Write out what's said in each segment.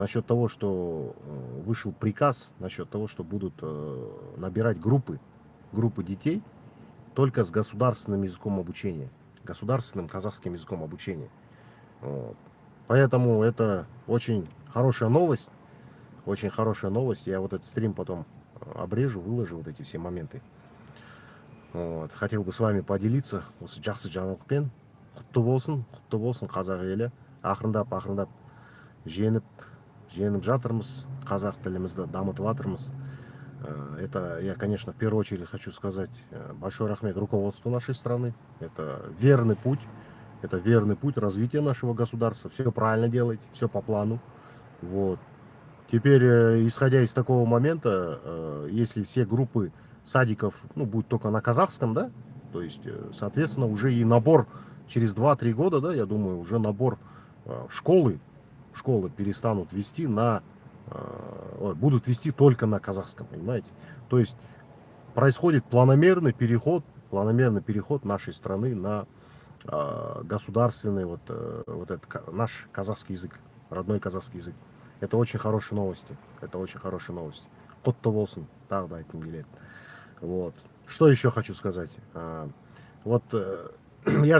насчет того, что вышел приказ, насчет того, что будут набирать группы детей только с государственным языком обучения, государственным казахским языком обучения. Вот. Поэтому это очень хорошая новость, очень хорошая новость. Я вот этот стрим потом обрежу, выложу вот эти все моменты. Вот. Хотел бы с вами поделиться. Осы жақсы жаңалықпен құтты болсын қазақ елі. Ақырындап женіп жатырмыз, қазақ тілімізді дамытып жатырмыз. Это я, конечно, в первую очередь хочу сказать большой рахмет руководству нашей страны. Это верный путь развития нашего государства. Все правильно делаете, все по плану. Вот. Теперь, исходя из такого момента, если все группы садиков, ну, будут только на казахском, да, то есть, соответственно, уже и набор через 2-3 года, да, я думаю, уже набор в школы перестанут вести будут вести только на казахском, понимаете? То есть происходит планомерный переход нашей страны на государственный наш казахский язык, родной казахский язык. Это очень хорошие новости. Құтты болсын, тағы да айтқым келеді. Вот. Что еще хочу сказать? Я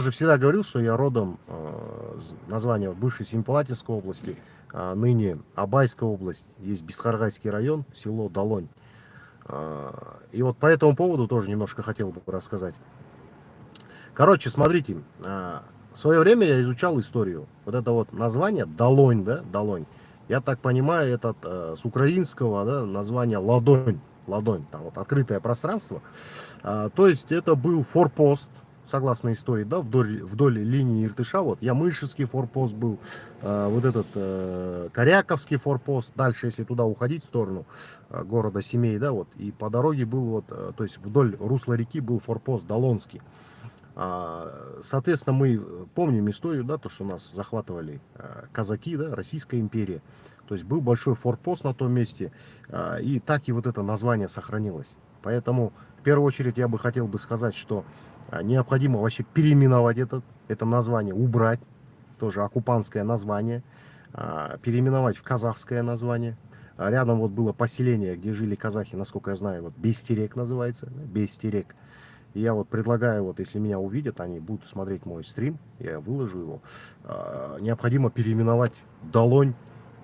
же всегда говорил, что я родом, название бывшей Семипалатинской области, ныне Абайская область, есть Бесхаргайский район, село Долонь. И вот по этому поводу тоже немножко хотел бы рассказать. Короче, смотрите, в свое время я изучал историю. Вот это вот название Долонь, да, Долонь. Я так понимаю, это с украинского, да, название ладонь, там вот открытое пространство. То есть это был форпост, согласно истории, да, вдоль линии Иртыша. Вот Ямышевский форпост был, вот этот Коряковский форпост. Дальше, если туда уходить в сторону города Семей, да, вот, и по дороге был вот, то есть вдоль русла реки был форпост Долонский. Соответственно, мы помним историю, да, то, что нас захватывали казаки, да, Российская империя. То есть был большой форпост на том месте, и так и вот это название сохранилось. Поэтому, в первую очередь, я бы хотел сказать, что необходимо вообще переименовать это название, убрать, тоже оккупантское название, переименовать в казахское название. Рядом вот было поселение, где жили казахи, насколько я знаю, вот Бестерек называется, Бестерек. И я вот предлагаю, вот если меня увидят, они будут смотреть мой стрим, я выложу его, необходимо переименовать Долонь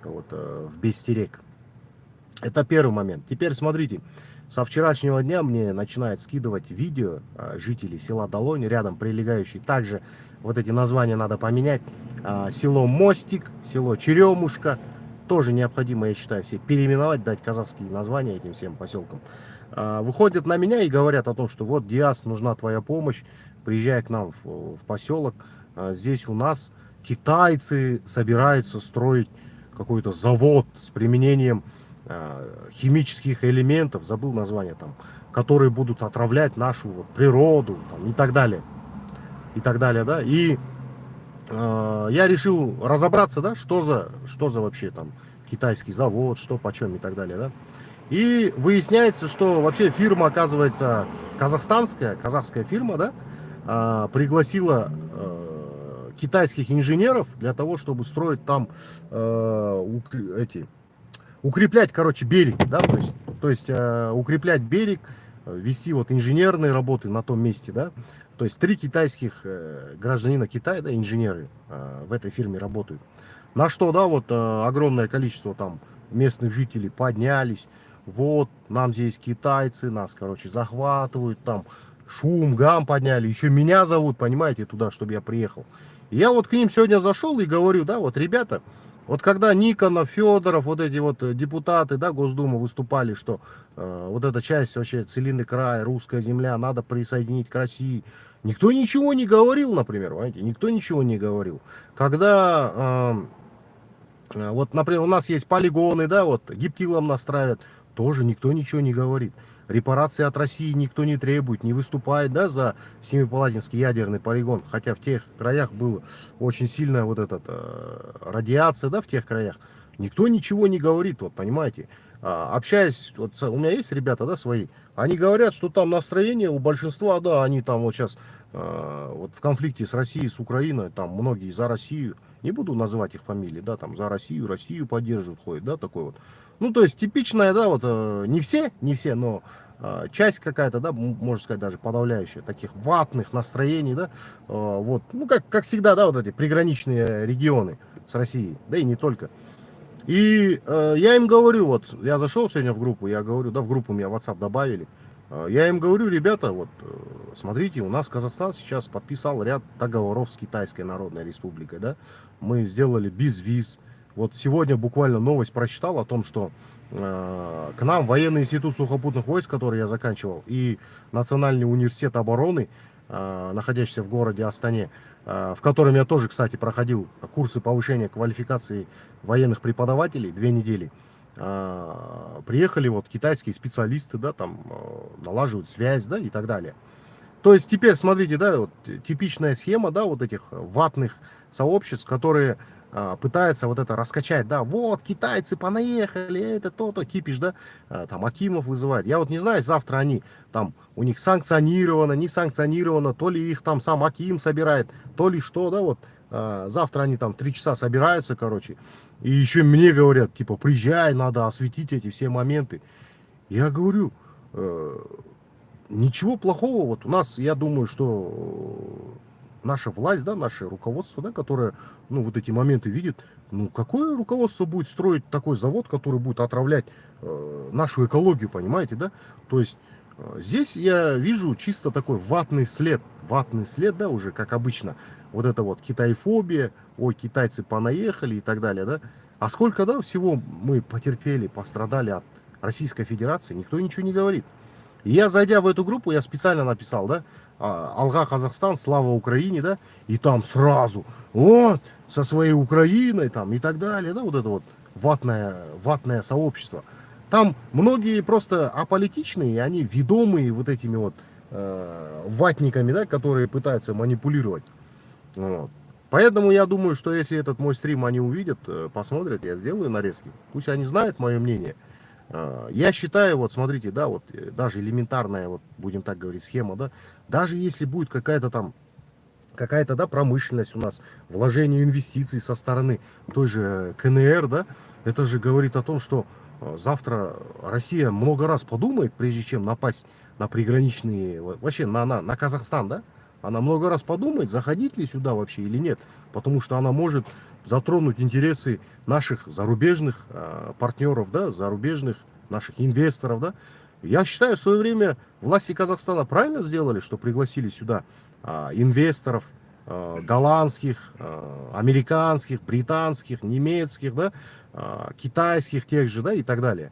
вот, в Бестерек. Это первый момент. Теперь смотрите, со вчерашнего дня мне начинают скидывать видео жителей села Долонь, рядом прилегающие. Также вот эти названия надо поменять. Село Мостик, село Черемушка. Тоже необходимо, я считаю, все переименовать, дать казахские названия этим всем поселкам. Выходят на меня и говорят о том, что вот, Диас, нужна твоя помощь, приезжай к нам в поселок. Здесь у нас китайцы собираются строить какой-то завод с применением химических элементов, забыл название там, которые будут отравлять нашу вот природу там, и так далее, да. И я решил разобраться, да, что за вообще там китайский завод, что почем и так далее, да. И выясняется, что вообще фирма, оказывается, казахская фирма, да, пригласила китайских инженеров для того, чтобы строить там укреплять, короче, берег, да, то есть укреплять берег, вести вот инженерные работы на том месте, да. То есть 3 китайских гражданина Китая, да, инженеры в этой фирме работают. На что, да, вот огромное количество там местных жителей поднялись. Вот, нам здесь китайцы, нас, короче, захватывают, там шум, гам подняли. Еще меня зовут, понимаете, туда, чтобы я приехал. И я вот к ним сегодня зашел и говорю, да, вот, ребята, вот когда Никонов, Федоров, вот эти вот депутаты, да, Госдумы выступали, что вот эта часть вообще Целинный край, русская земля, надо присоединить к России. Никто ничего не говорил, например, понимаете, никто ничего не говорил. Когда, вот, например, у нас есть полигоны, да, вот, гептилом нас травят, тоже никто ничего не говорит. Репарации от России никто не требует, не выступает, да, за Семипалатинский ядерный полигон. Хотя в тех краях была очень сильная вот эта радиация, да, в тех краях. Никто ничего не говорит, вот понимаете. Общаясь, вот у меня есть ребята, да, свои, они говорят, что там настроение у большинства, да, они там вот сейчас вот в конфликте с Россией, с Украиной, там многие за Россию, не буду называть их фамилии, да, там за Россию, Россию поддерживают, ходят, да, такой вот. Ну, то есть типичная, да, вот не все, но часть какая-то, да, можно сказать, даже подавляющая, таких ватных настроений, да, вот, ну, как всегда, да, вот эти приграничные регионы с Россией, да и не только. И я им говорю, вот, я зашел сегодня в группу, я говорю, да, в группу меня в WhatsApp добавили, я им говорю, ребята, вот, смотрите, у нас Казахстан сейчас подписал ряд договоров с Китайской Народной Республикой, да, мы сделали без виз. Вот сегодня буквально новость прочитал о том, что к нам военный институт сухопутных войск, который я заканчивал, и Национальный университет обороны, находящийся в городе Астане, в котором я тоже, кстати, проходил курсы повышения квалификации военных преподавателей 2 недели. Приехали вот китайские специалисты, да, там налаживают связь, да, и так далее. То есть теперь, смотрите, да, вот типичная схема, да, вот этих ватных сообществ, которые пытаются вот это раскачать, да, вот, китайцы понаехали, это то-то, кипиш, да, там, Акимов вызывает. Я вот не знаю, завтра они, там, у них санкционировано, не санкционировано, то ли их там сам Аким собирает, то ли что, да, вот, завтра они там 3 часа собираются, короче, и еще мне говорят, типа, приезжай, надо осветить эти все моменты. Я говорю, ничего плохого, вот у нас, я думаю, что наша власть, да, наше руководство, да, которое, ну, вот эти моменты видит, ну, какое руководство будет строить такой завод, который будет отравлять нашу экологию, понимаете, да? То есть здесь я вижу чисто такой ватный след, да, уже, как обычно, вот это вот китайфобия, ой, китайцы понаехали и так далее, да? А сколько, да, всего мы потерпели, пострадали от Российской Федерации, никто ничего не говорит. И я, зайдя в эту группу, я специально написал, да, Алга Казахстан, слава Украине, да, и там сразу, вот, со своей Украиной, там, и так далее, да, вот это вот ватное сообщество. Там многие просто аполитичные, они ведомые вот этими вот ватниками, да, которые пытаются манипулировать. Вот. Поэтому я думаю, что если этот мой стрим они увидят, посмотрят, я сделаю нарезки. Пусть они знают мое мнение. Я считаю, вот смотрите, да, вот даже элементарная, вот будем так говорить, схема, да, даже если будет какая-то там, какая-то, да, промышленность у нас, вложение инвестиций со стороны той же КНР, да, это же говорит о том, что завтра Россия много раз подумает, прежде чем напасть на приграничные, вообще на Казахстан, да, она много раз подумает, заходить ли сюда вообще или нет, потому что она может затронуть интересы наших зарубежных партнеров, да, зарубежных наших инвесторов, да. Я считаю, в свое время власти Казахстана правильно сделали, что пригласили сюда инвесторов голландских, американских, британских, немецких, да, китайских тех же, да, и так далее.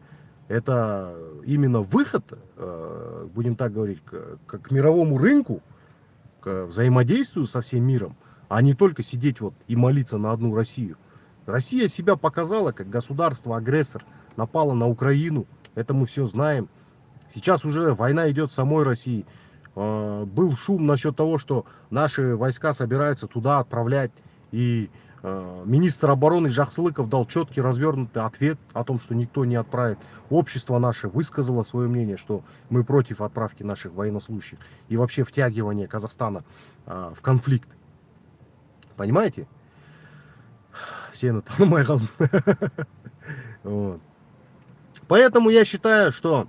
Это именно выход, будем так говорить, к мировому рынку, к взаимодействию со всем миром, а не только сидеть вот и молиться на одну Россию. Россия себя показала как государство-агрессор, напала на Украину, это мы все знаем. Сейчас уже война идет в самой России. Был шум насчет того, что наши войска собираются туда отправлять, и министр обороны Жаксылыков дал четкий развернутый ответ о том, что никто не отправит. Общество наше высказало свое мнение, что мы против отправки наших военнослужащих и вообще втягивания Казахстана в конфликт. Понимаете? Сено там моя. Поэтому я считаю, что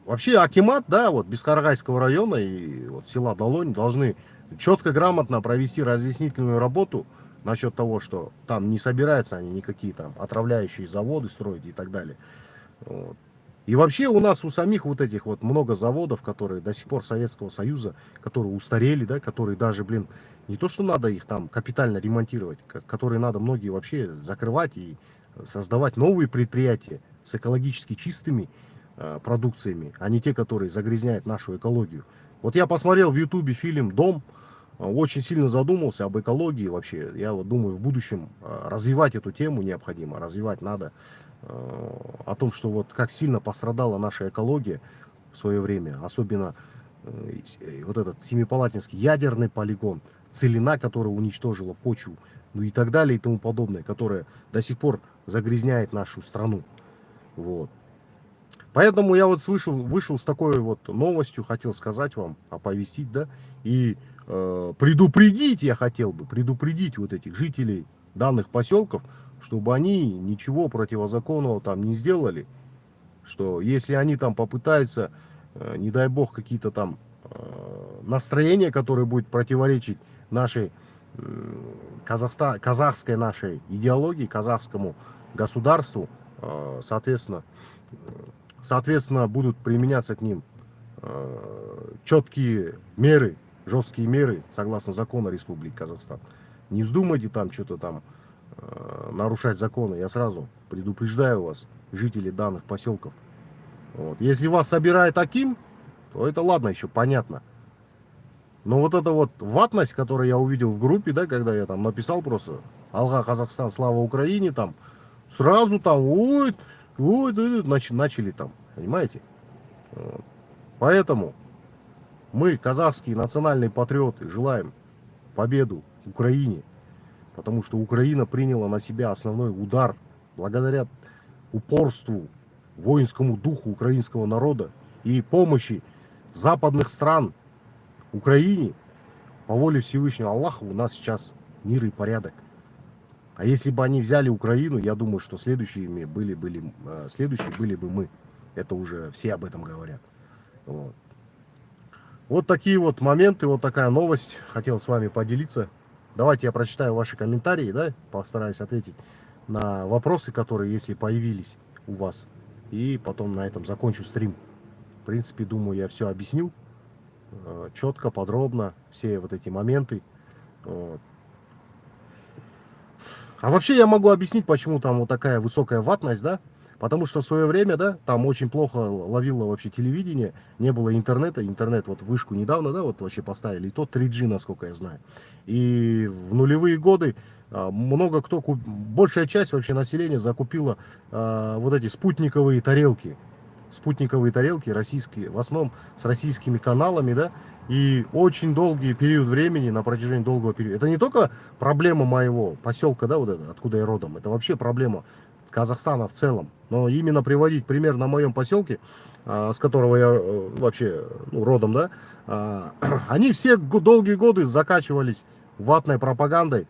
вообще акимат, да, вот Бескарагайского района и вот села Долонь должны четко, грамотно провести разъяснительную работу насчет того, что там не собираются они никакие там отравляющие заводы строить и так далее. Вот. И вообще у нас у самих вот этих вот много заводов, которые до сих пор Советского Союза, которые устарели, да, которые даже, блин, не то что надо их там капитально ремонтировать, которые надо многие вообще закрывать и создавать новые предприятия с экологически чистыми продукциями, а не те, которые загрязняют нашу экологию. Вот я посмотрел в Ютубе фильм «Дом», очень сильно задумался об экологии вообще. Я вот думаю, в будущем развивать эту тему необходимо, развивать надо. О том, что вот как сильно пострадала наша экология в свое время, особенно вот этот Семипалатинский ядерный полигон, целина, которая уничтожила почву ну и так далее и тому подобное, которое до сих пор загрязняет нашу страну. Вот. Поэтому я вот вышел с такой вот новостью, хотел сказать вам, оповестить, да, и предупредить, я хотел бы предупредить вот этих жителей данных поселков, чтобы они ничего противозаконного там не сделали, что если они там попытаются, не дай бог, какие-то там настроения, которые будут противоречить нашей казахской нашей идеологии, казахскому государству, соответственно, будут применяться к ним четкие меры, жесткие меры, согласно закону Республики Казахстан. Не вздумайте там что-то там нарушать законы. Я сразу предупреждаю вас, жители данных поселков. Вот. Если вас собирает таким, то это ладно, еще понятно. Но вот эта вот ватность, которую я увидел в группе, да, когда я там написал просто «Алга, Казахстан, слава Украине», там, сразу там, ой, начали там, понимаете? Вот. Поэтому мы, казахские национальные патриоты, желаем победу Украине, потому что Украина приняла на себя основной удар благодаря упорству, воинскому духу украинского народа и помощи западных стран Украине. По воле Всевышнего Аллаха у нас сейчас мир и порядок. А если бы они взяли Украину, я думаю, что следующими были бы мы. Это уже все об этом говорят. Вот. Вот такие вот моменты, вот такая новость. Хотел с вами поделиться. Давайте я прочитаю ваши комментарии, да, постараюсь ответить на вопросы, которые, если появились у вас. И потом на этом закончу стрим. В принципе, думаю, я все объяснил. Четко, подробно, все вот эти моменты. Вот. А вообще я могу объяснить, почему там вот такая высокая ватность, да? Потому что в свое время, да, там очень плохо ловило вообще телевидение, не было интернета. Интернет вот вышку недавно, да, вот вообще поставили, и то 3G, насколько я знаю. И в нулевые годы много кто, большая часть вообще населения закупила вот эти спутниковые тарелки. Спутниковые тарелки российские, в основном с российскими каналами, да, и очень долгий период времени, на протяжении долгого периода. Это не только проблема моего поселка, да, вот это, откуда я родом, это вообще проблема Казахстана в целом. Но именно приводить пример на моем поселке, с которого я вообще родом, да, они все долгие годы закачивались ватной пропагандой,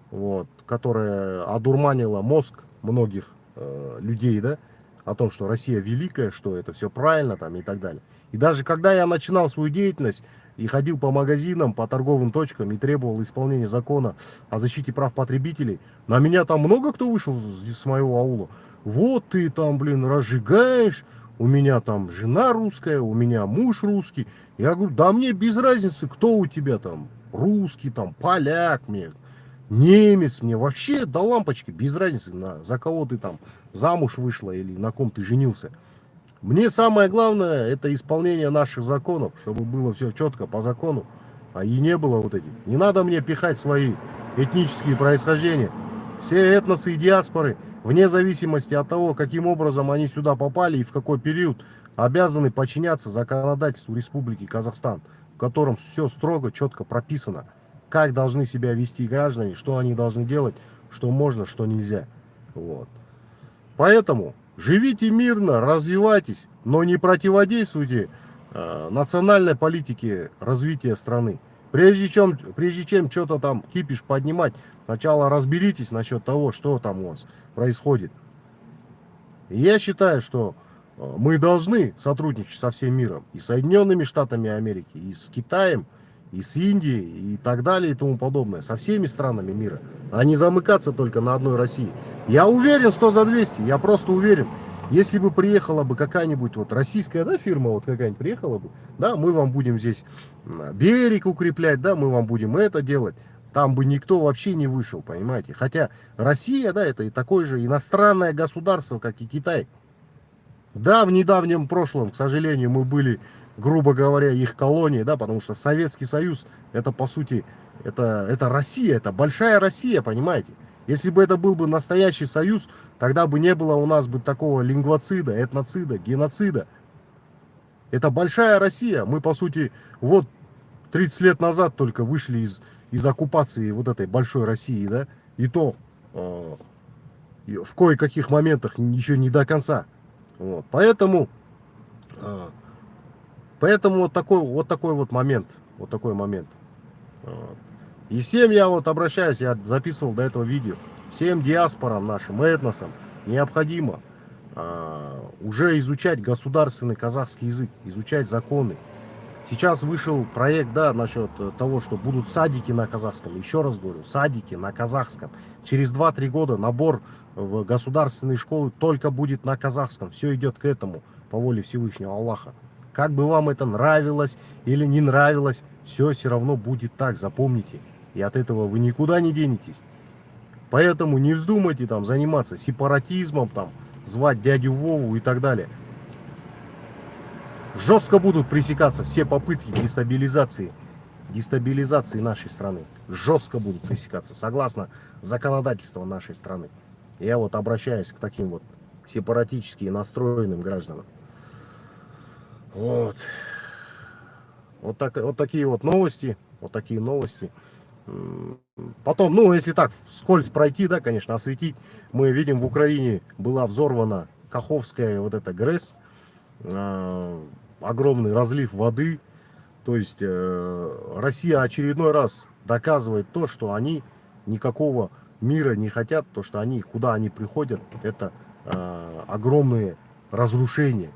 вот, которая одурманила мозг многих людей, да, о том, что Россия великая, что это все правильно там и так далее. И даже когда я начинал свою деятельность и ходил по магазинам, по торговым точкам и требовал исполнения закона о защите прав потребителей, на меня там много кто вышел с моего аула. Вот ты там, блин, разжигаешь, у меня там жена русская, у меня муж русский. Я говорю, да мне без разницы, кто у тебя там, русский, там, поляк, мне, немец, мне вообще до лампочки, без разницы, за кого ты там замуж вышла или на ком ты женился. Мне самое главное это исполнение наших законов, чтобы было все четко по закону, и не было вот этих. Не надо мне пихать свои этнические происхождения. Все этносы и диаспоры, вне зависимости от того, каким образом они сюда попали и в какой период, обязаны подчиняться законодательству Республики Казахстан, в котором все строго, четко прописано, как должны себя вести граждане, что они должны делать, что можно, что нельзя. Вот. Поэтому живите мирно, развивайтесь, но не противодействуйте национальной политике развития страны. Прежде чем что-то там кипиш поднимать, сначала разберитесь насчет того, что там у вас происходит. И я считаю, что мы должны сотрудничать со всем миром, и с Соединенными Штатами Америки, и с Китаем, и с Индией, и так далее, и тому подобное, со всеми странами мира, а не замыкаться только на одной России. Я уверен 100 за 200, я просто уверен, если бы приехала бы какая-нибудь вот российская, да, фирма, вот какая-нибудь приехала бы, да, мы вам будем здесь берег укреплять, да, мы вам будем это делать, там бы никто вообще не вышел, понимаете. Хотя Россия, да, это и такое же иностранное государство, как и Китай. Да, в недавнем прошлом, к сожалению, мы были, грубо говоря, их колонией, да, потому что Советский Союз, это по сути, это Россия, это большая Россия, понимаете. Если бы это был бы настоящий союз, тогда бы не было у нас бы такого лингвоцида, этноцида, геноцида. Это большая Россия. Мы, по сути, вот 30 лет назад только вышли из оккупации вот этой большой России, да. И то в кое-каких моментах еще не до конца. Вот. Поэтому вот такой вот момент. Вот такой момент. Вот. И всем я вот обращаюсь, я записывал до этого видео, всем диаспорам нашим, этносам необходимо уже изучать государственный казахский язык, изучать законы. Сейчас вышел проект, да, насчет того, что будут садики на казахском. Еще раз говорю, садики на казахском. Через 2-3 года набор в государственные школы только будет на казахском. Все идет к этому, по воле Всевышнего Аллаха. Как бы вам это нравилось или не нравилось, все равно будет так, запомните. И от этого вы никуда не денетесь. Поэтому не вздумайте там заниматься сепаратизмом, там, звать дядю Вову и так далее. Жестко будут пресекаться все попытки дестабилизации нашей страны. Жестко будут пресекаться, согласно законодательству нашей страны. Я вот обращаюсь к таким вот сепаратически настроенным гражданам. Вот. Вот такие вот новости. Вот такие новости. Потом, ну, если так вскользь пройти, да, конечно, осветить. Мы видим, в Украине была взорвана Каховская вот эта ГРЭС. Огромный разлив воды. То есть Россия очередной раз доказывает то, что они никакого мира не хотят. То, что они, куда они приходят, это огромные разрушения.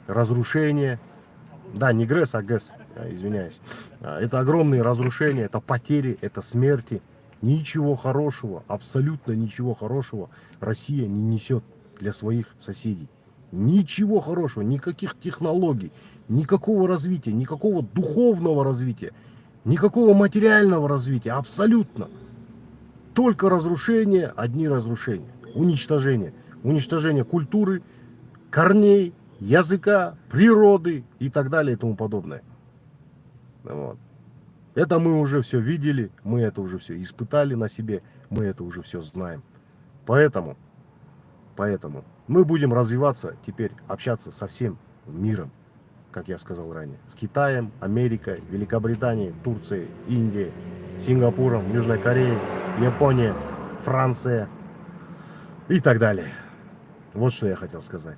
Разрушения. Да, не ГРЭС, а ГЭС, извиняюсь. Это огромные разрушения, это потери, это смерти. Ничего хорошего, абсолютно ничего хорошего Россия не несет для своих соседей. Ничего хорошего, никаких технологий, никакого развития, никакого духовного развития, никакого материального развития, абсолютно. Только разрушения, одни разрушения, уничтожение. Уничтожение культуры, корней, языка, природы и так далее и тому подобное. Вот. Это мы уже все видели, мы это уже все испытали на себе, мы это уже все знаем. Поэтому мы будем развиваться теперь, общаться со всем миром, как я сказал ранее. С Китаем, Америкой, Великобританией, Турцией, Индией, Сингапуром, Южной Кореей, Японией, Францией и так далее. Вот что я хотел сказать.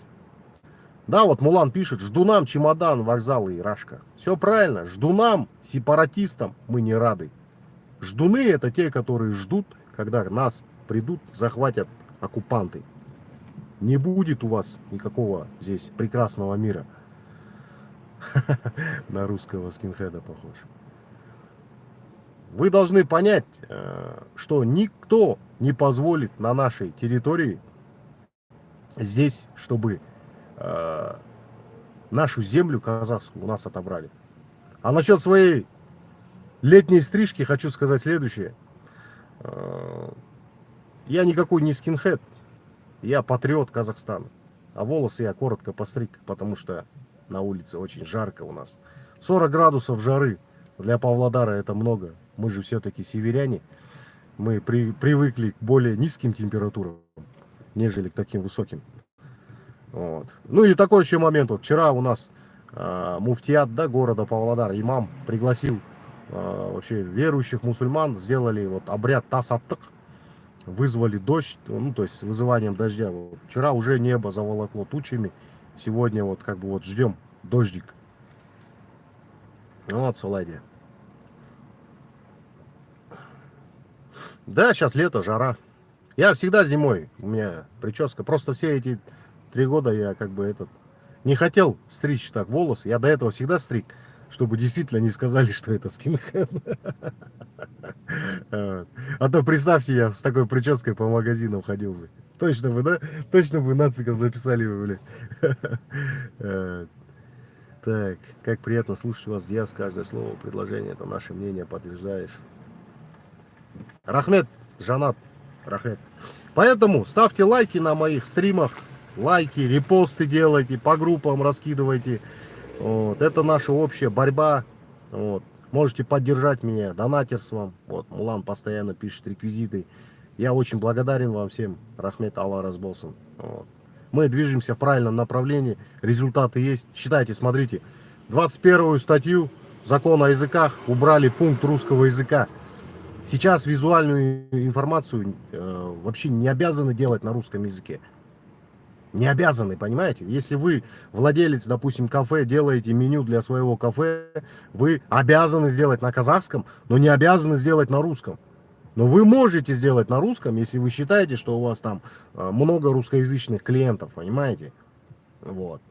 Да, вот Мулан пишет, ждунам чемодан, вокзалы и рашка. Все правильно, ждунам, сепаратистам мы не рады. Ждуны это те, которые ждут, когда нас придут, захватят оккупанты. Не будет у вас никакого здесь прекрасного мира. На русского скинхеда похож. Вы должны понять, что никто не позволит на нашей территории здесь, чтобы нашу землю казахскую у нас отобрали. А насчет своей летней стрижки хочу сказать следующее. Я никакой не скинхед. Я патриот Казахстана. А волосы я коротко постриг, потому что на улице очень жарко у нас. 40 градусов жары для Павлодара это много. Мы же все-таки северяне. Мы привыкли к более низким температурам, нежели к таким высоким. Вот. Ну и такой еще момент. Вот вчера у нас муфтият, да, города Павлодар, имам пригласил вообще верующих мусульман, сделали вот обряд тас-аттык, вызвали дождь, ну то есть с вызыванием дождя. Вот. Вчера уже небо заволокло тучами, сегодня вот как бы вот ждем дождик. Вот, Салайди. Да, сейчас лето, жара. Я всегда зимой, у меня прическа, просто все эти 3 года я как бы не хотел стричь так волосы. Я до этого всегда стриг, чтобы действительно не сказали, что это скинхед. А то представьте, я с такой прической по магазинам ходил бы. Точно бы, да? Точно бы нациков записали бы, блин. Так, как приятно слушать вас, Диас, каждое слово, предложение, это наше мнение подтверждаешь. Рахмет, Жанат, Рахмет. Поэтому ставьте лайки на моих стримах. Лайки, репосты делайте, по группам раскидывайте. Вот. Это наша общая борьба. Вот. Можете поддержать меня донатерством. Вот. Мулан постоянно пишет реквизиты. Я очень благодарен вам всем. Рахмет Алла Разболсон. Вот. Мы движемся в правильном направлении. Результаты есть. Считайте, смотрите. 21-ю статью закона о языках убрали пункт русского языка. Сейчас визуальную информацию вообще не обязаны делать на русском языке. Не обязаны, понимаете? Если вы владелец, допустим, кафе, делаете меню для своего кафе, вы обязаны сделать на казахском, но не обязаны сделать на русском. Но вы можете сделать на русском, если вы считаете, что у вас там много русскоязычных клиентов, понимаете? Вот.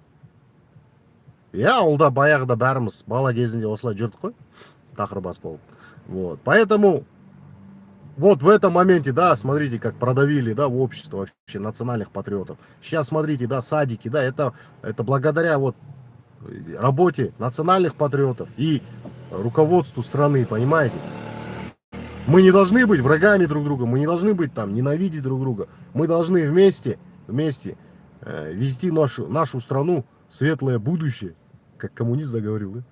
Я ауылда баяғыда бәріміз бала кезінде осылай жүрдік қой, тақырбас болып. Вот. Поэтому вот в этом моменте, да, смотрите, как продавили, да, в общество вообще национальных патриотов. Сейчас смотрите, да, садики, да, это благодаря вот работе национальных патриотов и руководству страны, понимаете? Мы не должны быть врагами друг друга, мы не должны быть там, ненавидеть друг друга. Мы должны вместе вести нашу страну в светлое будущее. Как коммунист заговорил,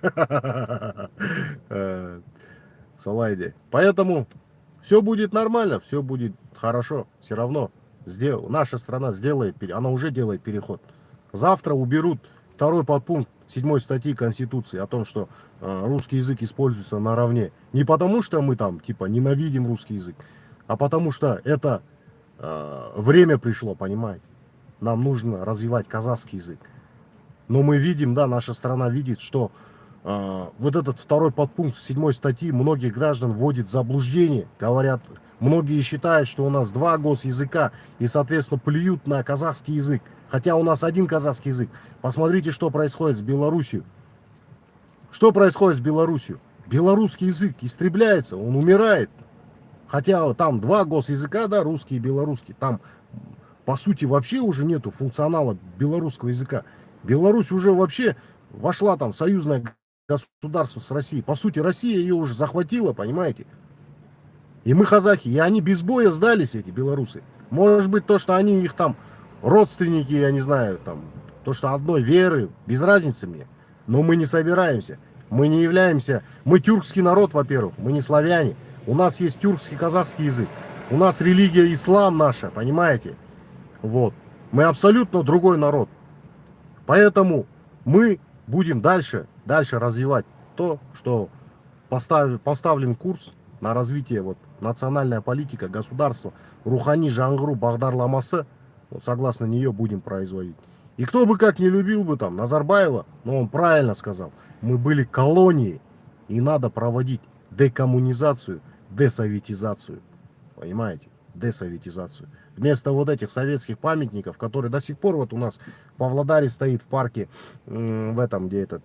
да? Салайди. Поэтому все будет нормально, все будет хорошо. Все равно наша страна сделает, она уже делает переход. Завтра уберут второй подпункт 7 статьи Конституции о том, что русский язык используется наравне. Не потому, что мы там типа ненавидим русский язык, а потому что это время пришло, понимаете. Нам нужно развивать казахский язык. Но мы видим, да, наша страна видит, что вот этот второй подпункт 7 статьи многих граждан вводит в заблуждение. Говорят, многие считают, что у нас два госязыка и, соответственно, плюют на казахский язык. Хотя у нас один казахский язык. Посмотрите, что происходит с Белоруссией. Что происходит с Белоруссией? Белорусский язык истребляется, он умирает. Хотя там два госязыка, да, русский и белорусский. Там, по сути, вообще уже нету функционала белорусского языка. Беларусь уже вообще вошла там в союзное государство с Россией. По сути, Россия ее уже захватила, понимаете? И мы казахи, и они без боя сдались, эти белорусы. Может быть, то, что они их там родственники, я не знаю, там, то, что одной веры, без разницы мне. Но мы не собираемся. Мы не являемся... Мы тюркский народ, во-первых, мы не славяне. У нас есть тюркский, казахский язык. У нас религия ислам наша, понимаете? Вот. Мы абсолютно другой народ. Поэтому мы будем дальше развивать то, что поставлен курс на развитие, вот, национальная политика, государства, Рухани Жаңғыру бағдарламасы, вот, согласно нее будем производить. И кто бы как не любил бы там Назарбаева, но он правильно сказал, мы были колонией, и надо проводить декоммунизацию, десоветизацию, понимаете, десоветизацию. Вместо вот этих советских памятников, которые до сих пор вот у нас в Павлодаре стоит в парке, в этом, где этот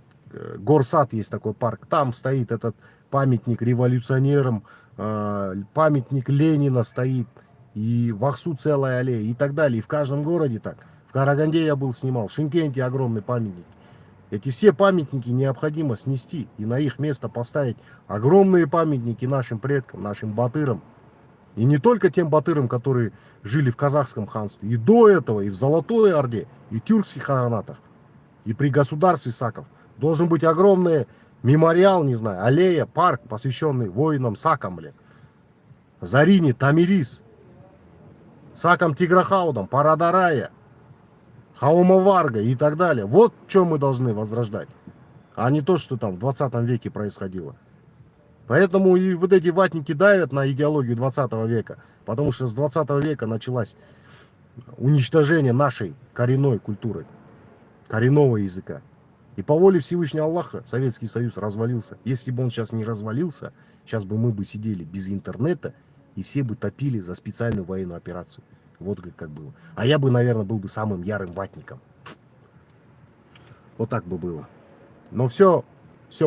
Горсад есть такой парк, там стоит этот памятник революционерам, памятник Ленина стоит, и в Ахсу целая аллея, и так далее. И в каждом городе так. В Караганде я был, снимал, в Шымкенте огромный памятник. Эти все памятники необходимо снести и на их место поставить огромные памятники нашим предкам, нашим батырам. И не только тем батырам, которые жили в казахском ханстве, и до этого, и в Золотой Орде, и в тюркских хаганатах, и при государстве саков. Должен быть огромный мемориал, не знаю, аллея, парк, посвященный воинам сакам, блин. Зарини, Тамирис, сакам Тиграхаудам, Парадарая, Хаумаварга и так далее. Вот что мы должны возрождать, а не то, что там в 20 веке происходило. Поэтому и вот эти ватники давят на идеологию 20 века, потому что с 20 века началось уничтожение нашей коренной культуры, коренного языка. И по воле Всевышнего Аллаха Советский Союз развалился. Если бы он сейчас не развалился, сейчас бы мы бы сидели без интернета и все бы топили за специальную военную операцию. Вот как было. А я бы, наверное, был бы самым ярым ватником. Вот так бы было. Но все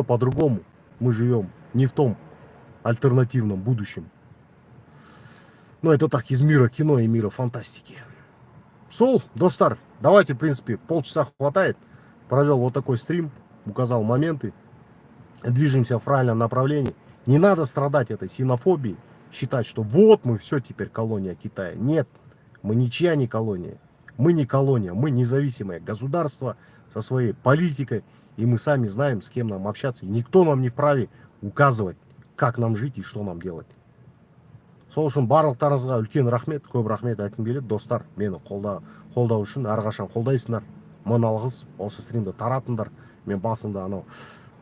по-другому. Мы живем не в том альтернативном будущем. Но это так, из мира кино и мира фантастики. Сол, достар, давайте, в принципе, полчаса хватает. Провел вот такой стрим, указал моменты. Движемся в правильном направлении. Не надо страдать этой синофобией, считать, что вот мы все теперь колония Китая. Нет, мы ничья не колония. Мы не колония, мы независимое государство со своей политикой. И мы сами знаем, с кем нам общаться. И никто нам не вправе указывать, как нам жить и что нам делать. Сол үшін барлықтарыңызға үлкен рахмет, көп рахмет айтқым келеді, достар. Мені қолдау үшін әрқашан қолдайсыңдар. Мың алғыс, осы стримді таратыңдар. Мен басында анау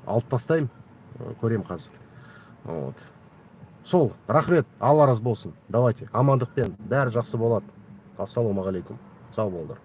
алып тастаймын, көрем қазір. Вот. сол, рахмет, алла разы болсын. Давайте, амандықпен, бәрі жақсы болады. Ассалаумағалейкум. Сау болыңдар.